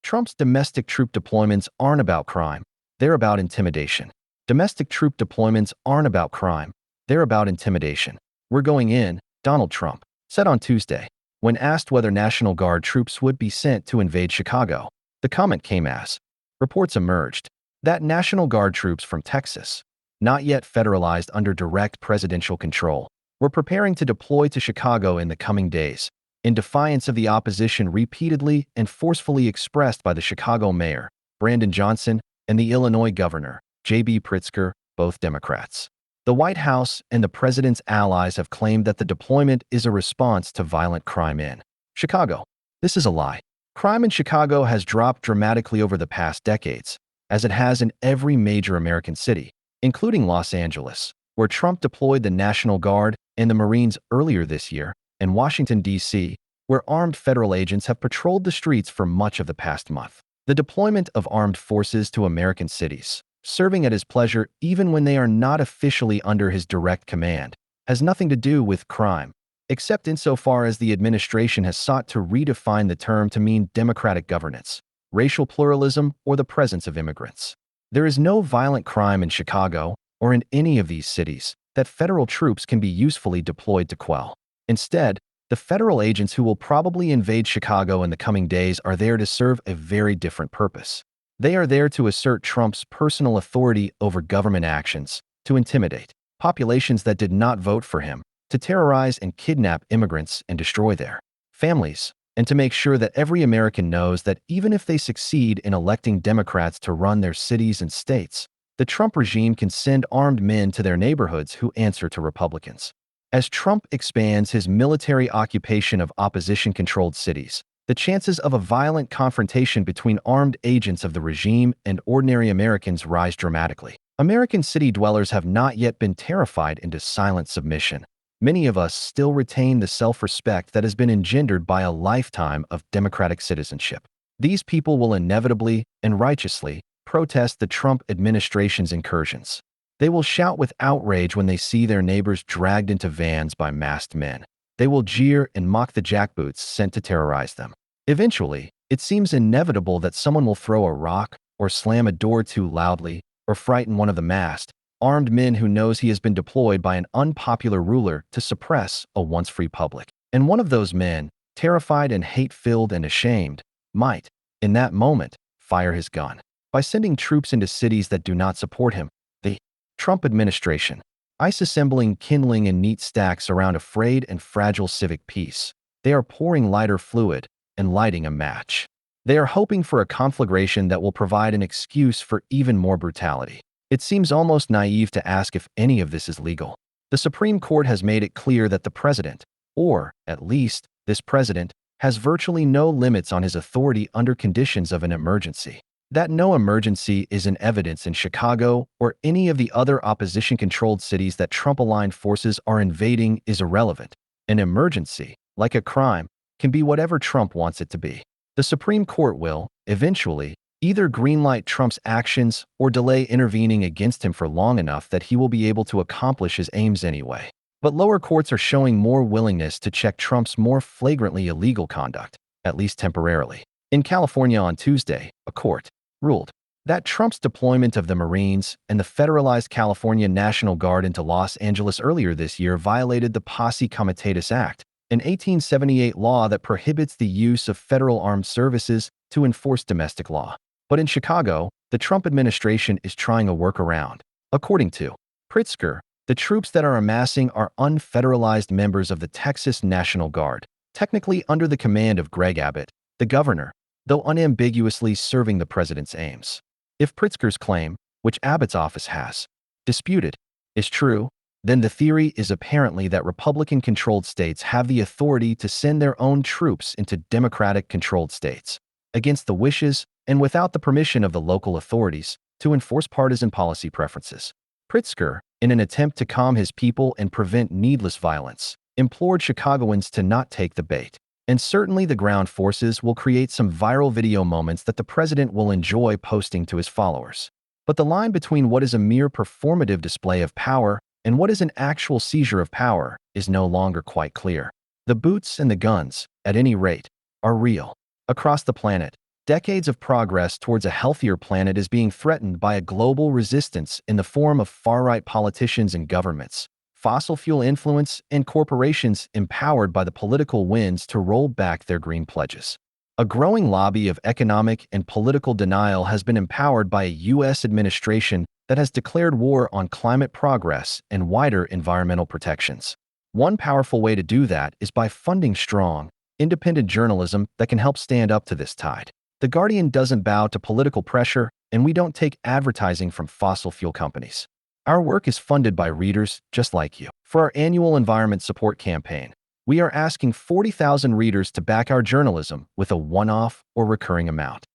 Trump's domestic troop deployments aren't about crime, they're about intimidation. Domestic troop deployments aren't about crime, they're about intimidation. We're going in, Donald Trump said on Tuesday. When asked whether National Guard troops would be sent to invade Chicago, the comment came as reports emerged that National Guard troops from Texas, not yet federalized under direct presidential control, were preparing to deploy to Chicago in the coming days, in defiance of the opposition repeatedly and forcefully expressed by the Chicago mayor, Brandon Johnson, and the Illinois governor, J.B. Pritzker, both Democrats. The White House and the president's allies have claimed that the deployment is a response to violent crime in Chicago. This is a lie. Crime in Chicago has dropped dramatically over the past decades, as it has in every major American city, including Los Angeles, where Trump deployed the National Guard and the Marines earlier this year, and Washington, D.C., where armed federal agents have patrolled the streets for much of the past month. The deployment of armed forces to American cities, serving at his pleasure even when they are not officially under his direct command, has nothing to do with crime, except insofar as the administration has sought to redefine the term to mean democratic governance, racial pluralism, or the presence of immigrants. There is no violent crime in Chicago or in any of these cities that federal troops can be usefully deployed to quell. Instead, the federal agents who will probably invade Chicago in the coming days are there to serve a very different purpose. They are there to assert Trump's personal authority over government actions, to intimidate populations that did not vote for him, to terrorize and kidnap immigrants and destroy their families, and to make sure that every American knows that even if they succeed in electing Democrats to run their cities and states, the Trump regime can send armed men to their neighborhoods who answer to Republicans. As Trump expands his military occupation of opposition-controlled cities, the chances of a violent confrontation between armed agents of the regime and ordinary Americans rise dramatically. American city dwellers have not yet been terrified into silent submission. Many of us still retain the self-respect that has been engendered by a lifetime of democratic citizenship. These people will inevitably and righteously protest the Trump administration's incursions. They will shout with outrage when they see their neighbors dragged into vans by masked men. They will jeer and mock the jackboots sent to terrorize them. Eventually, it seems inevitable that someone will throw a rock or slam a door too loudly or frighten one of the masked, armed men who knows he has been deployed by an unpopular ruler to suppress a once free public. And one of those men, terrified and hate-filled and ashamed, might, in that moment, fire his gun. By sending troops into cities that do not support him, the Trump administration, assembling kindling in neat stacks around a frayed and fragile civic peace. They are pouring lighter fluid and lighting a match. They are hoping for a conflagration that will provide an excuse for even more brutality. It seems almost naive to ask if any of this is legal. The Supreme Court has made it clear that the president, or at least this president, has virtually no limits on his authority under conditions of an emergency. That no emergency is in evidence in Chicago or any of the other opposition-controlled cities that Trump-aligned forces are invading is irrelevant. An emergency, like a crime, can be whatever Trump wants it to be. The Supreme Court will, eventually, either greenlight Trump's actions or delay intervening against him for long enough that he will be able to accomplish his aims anyway. But lower courts are showing more willingness to check Trump's more flagrantly illegal conduct, at least temporarily. In California on Tuesday, a court ruled that Trump's deployment of the Marines and the federalized California National Guard into Los Angeles earlier this year violated the Posse Comitatus Act, an 1878 law that prohibits the use of federal armed services to enforce domestic law. But in Chicago, the Trump administration is trying a workaround. According to Pritzker, the troops that are amassing are unfederalized members of the Texas National Guard, technically under the command of Greg Abbott, the governor, though unambiguously serving the president's aims. If Pritzker's claim, which Abbott's office has disputed, is true, then the theory is apparently that Republican-controlled states have the authority to send their own troops into Democratic-controlled states, against the wishes and without the permission of the local authorities, to enforce partisan policy preferences. Pritzker, in an attempt to calm his people and prevent needless violence, implored Chicagoans to not take the bait. And certainly the ground forces will create some viral video moments that the president will enjoy posting to his followers. But the line between what is a mere performative display of power and what is an actual seizure of power is no longer quite clear. The boots and the guns, at any rate, are real. Across the planet, Decades of progress towards a healthier planet is being threatened by a global resistance in the form of far-right politicians and governments, fossil fuel influence, and corporations empowered by the political winds to roll back their green pledges. A growing lobby of economic and political denial has been empowered by a U.S. administration that has declared war on climate progress and wider environmental protections. One powerful way to do that is by funding strong, independent journalism that can help stand up to this tide. The Guardian doesn't bow to political pressure, and we don't take advertising from fossil fuel companies. Our work is funded by readers just like you. For our annual environment support campaign, we are asking 40,000 readers to back our journalism with a one-off or recurring amount.